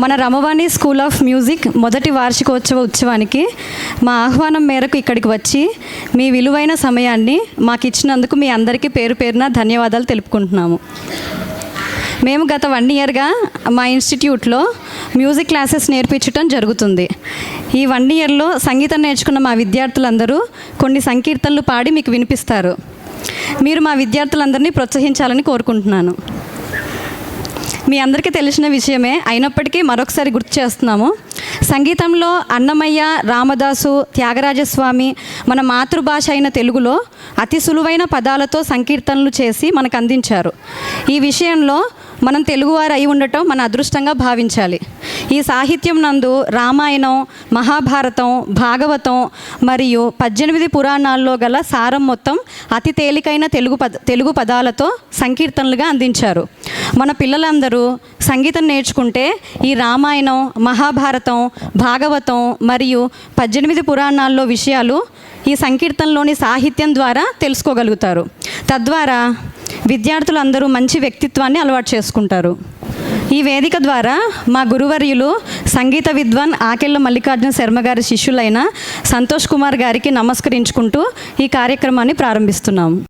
మన రమవాణి school of music మొదటి వార్షికోత్సవ ఉత్సవానికి మా ఆహ్వానం మేరకు ఇక్కడికి వచ్చి మీ విలువైన సమయాన్ని మాకు ఇచ్చినందుకు మీ అందరికీ పేరు పేరున ధన్యవాదాలు తెలుపుకుంటున్నాము. మేము గత 1 ఇయర్గా మా ఇన్స్టిట్యూట్లో మ్యూజిక్ క్లాసెస్ నేర్పించడం జరుగుతుంది. ఈ 1 ఇయర్లో సంగీతం నేర్చుకున్న మా విద్యార్థులందరూ కొన్ని సంకీర్తనలు పాడి మీకు వినిపిస్తారు. మీరు మా విద్యార్థులందరినీ ప్రోత్సహించాలని కోరుకుంటున్నాను. మీ అందరికీ తెలిసిన విషయమే అయినప్పటికీ మరొకసారి గుర్తు చేస్తున్నాము. సంగీతంలో అన్నమయ్య, రామదాసు, త్యాగరాజస్వామి మన మాతృభాష అయిన తెలుగులో అతి సులువైన పదాలతో సంకీర్తనలు చేసి మనకు అందించారు. ఈ విషయంలో మనం తెలుగువారు అయి ఉండటం మన అదృష్టంగా భావించాలి. ఈ సాహిత్యం నందు రామాయణం, మహాభారతం, భాగవతం మరియు 18 పురాణాల్లో గల సారం మొత్తం అతి తేలికైన తెలుగు పదాలతో సంకీర్తనలుగా అందించారు. మన పిల్లలందరూ సంగీతం నేర్చుకుంటే ఈ రామాయణం, మహాభారతం, భాగవతం మరియు 18 పురాణాల్లో విషయాలు ఈ సంకీర్తనలోని సాహిత్యం ద్వారా తెలుసుకోగలుగుతారు. తద్వారా విద్యార్థులందరూ మంచి వ్యక్తిత్వాన్ని అలవాటు చేసుకుంటారు. ఈ వేదిక ద్వారా మా గురువర్యులు సంగీత విద్వాన్ ఆకెళ్ళ మల్లికార్జున శర్మ గారి శిష్యులైన సంతోష్ కుమార్ గారికి నమస్కరించుకుంటూ ఈ కార్యక్రమాన్ని ప్రారంభిస్తున్నాము.